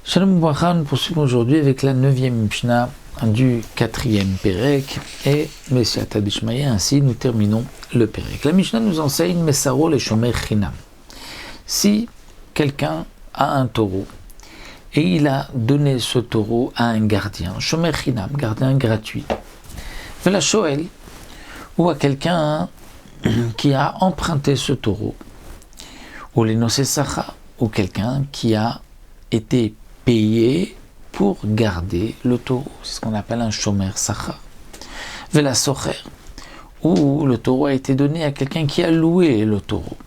Shalom Bracha, nous poursuivons aujourd'hui avec la 9e Mishnah du 4e Perek et Messiata Bishmaïa, ainsi nous terminons le Perek. La Mishnah nous enseigne Mesaro le Shomer Chinam. Si quelqu'un a un taureau et il a donné ce taureau à un gardien, Shomer Chinam, gardien gratuit, Vela Shoel, ou à quelqu'un qui a emprunté ce taureau, ou les Nosessacha, ou quelqu'un qui a été payé pour garder le taureau, c'est ce qu'on appelle un shomer sachar. Vela socher, où le taureau a été donné à quelqu'un qui a loué le taureau.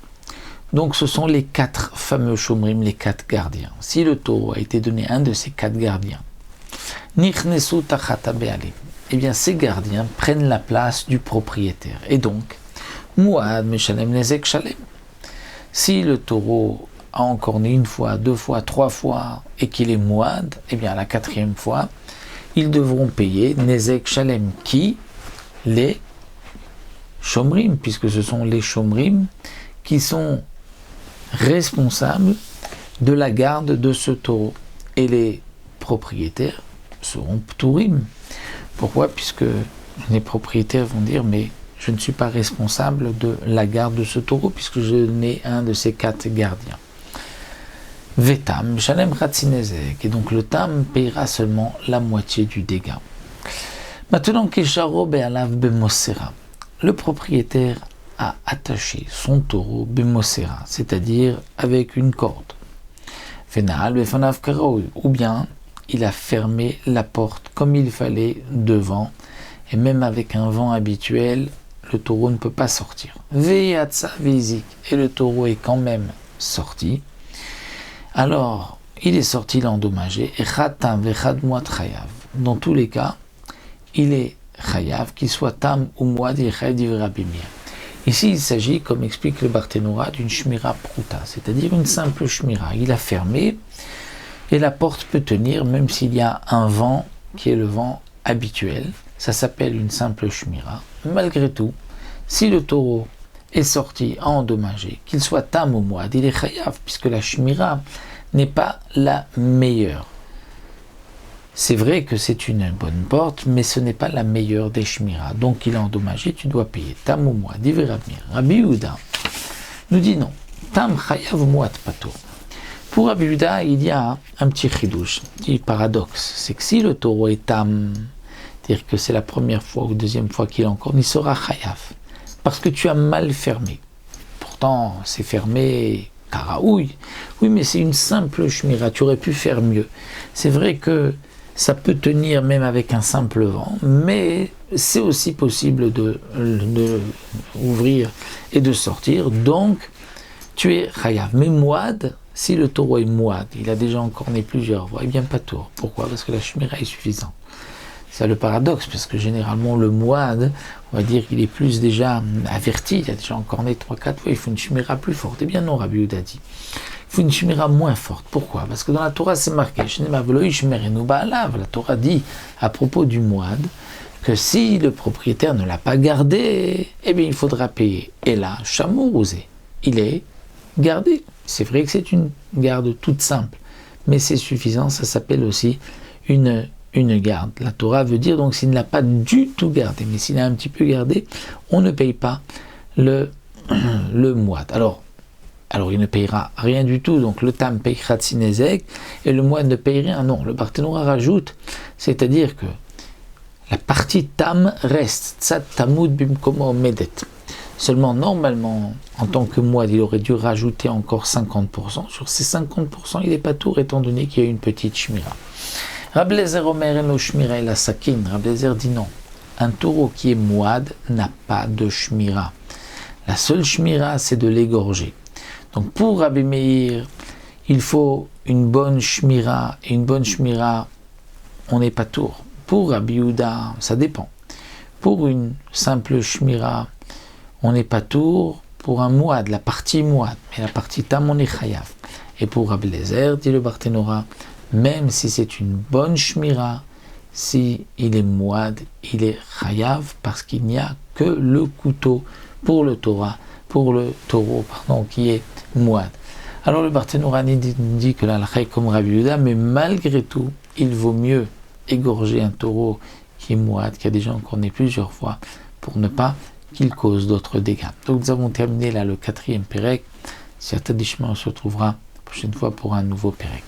Donc ce sont les 4 fameux shomrim, les 4 gardiens. Si le taureau a été donné à un de ces 4 gardiens, nichnesu tachata be'alim, eh bien ces gardiens prennent la place du propriétaire. Et donc, muad meshalem nezek shalem. Si le taureau a encore né 1 fois, 2 fois, 3 fois, et qu'il est mouad, eh bien à la 4e fois, ils devront payer Nezek Shalem, qui les Shomrim, puisque ce sont les Shomrim qui sont responsables de la garde de ce taureau. Et les propriétaires seront Pturim. Pourquoi ? Puisque les propriétaires vont dire, mais je ne suis pas responsable de la garde de ce taureau, puisque je n'ai un de ces 4 gardiens. Vetam, Shalem Ratzinezek, et donc le tam payera seulement la moitié du dégât. Maintenant, Kesharo Be'alav Bemosera, le propriétaire a attaché son taureau Bemosera, c'est-à-dire avec une corde. Fenal Befanav Karaoui, ou bien il a fermé la porte comme il fallait devant, et même avec un vent habituel, le taureau ne peut pas sortir. Veyatsa Vizik, et le taureau est quand même sorti. Alors, il est sorti, il est endommagé, et Khatam vechad muad chayav. Dans tous les cas, il est chayav, qu'il soit tam ou muad yechayav d'ivra bimir. Ici, il s'agit, comme explique le Barthénora, d'une shmira pruta, c'est-à-dire une simple shmira. Il a fermé, et la porte peut tenir, même s'il y a un vent, qui est le vent habituel. Ça s'appelle une simple shmira. Malgré tout, si le taureau est sorti endommagé, qu'il soit tam ou muad, il est chayav, puisque la shmira n'est pas la meilleure. C'est vrai que c'est une bonne porte, mais ce n'est pas la meilleure des shmira. Donc il est endommagé, tu dois payer. Tam ou muad, divrabmir. Rabbi Yehuda nous dit non. Tam chayav muad pato. Pour Rabbi Yehuda, il y a un petit chidouche, un petit paradoxe. C'est que si le taureau est tam, c'est-à-dire que c'est la première fois ou deuxième fois qu'il est encore, il sera chayav. Parce que tu as mal fermé. Pourtant, c'est fermé karaouille. Oui, mais c'est une simple shmira, tu aurais pu faire mieux. C'est vrai que ça peut tenir même avec un simple vent, mais c'est aussi possible de ouvrir et de sortir. Donc, tu es chayav. Mais mouad, si le taureau est mouad, il a déjà encore né plusieurs fois, eh bien pas tour. Pourquoi ? Parce que la shmira est suffisante. C'est le paradoxe, parce que généralement le mouad, on va dire qu'il est plus déjà averti, il a déjà encore né 3-4 fois, il faut une shmira plus forte. Eh bien non, Rabbi Yehuda dit, il faut une shmira moins forte. Pourquoi ? Parce que dans la Torah c'est marqué, la Torah dit à propos du mouad, que si le propriétaire ne l'a pas gardé, eh bien il faudra payer. Et là, Chamourouzé, il est gardé. C'est vrai que c'est une garde toute simple, mais c'est suffisant, ça s'appelle aussi une garde. La Torah veut dire donc s'il ne l'a pas du tout gardé, mais s'il a un petit peu gardé, on ne paye pas le mouad. Alors il ne payera rien du tout, donc le tam paye Khatsinezek et le mouad ne paye rien. Non, le Barthénora rajoute, c'est-à-dire que la partie tam reste, tzad tamud bimkomo medet. Seulement, normalement, en tant que mouad, il aurait dû rajouter encore 50%. Sur ces 50%, il n'est pas tour, étant donné qu'il y a une petite shmira. Rabbi Eliezer Omer en lo shmira el sakin. Rabbi Eliezer dit non. Un taureau qui est mouad n'a pas de shmira. La seule shmira, c'est de l'égorger. Donc pour Rabbi Meir, il faut une bonne shmira. Et une bonne shmira, on n'est pas tour. Pour Rabbi Yehuda, ça dépend. Pour une simple shmira, on n'est pas tour. Pour un mouad, la partie mouad, mais la partie tam, on est chayav. Et pour Rabbi Eliezer, dit le Barthénora, même si c'est une bonne shmira, si il est mouad, il est chayav parce qu'il n'y a que le couteau pour le taureau, qui est mouad. Alors le Barthénourani dit que la halakha est comme Rabbi Yehuda, mais malgré tout, il vaut mieux égorger un taureau qui est mouad, qui a déjà encorné plusieurs fois, pour ne pas qu'il cause d'autres dégâts. Donc nous avons terminé là le 4e pérec. Si on se retrouvera la prochaine fois pour un nouveau pérec.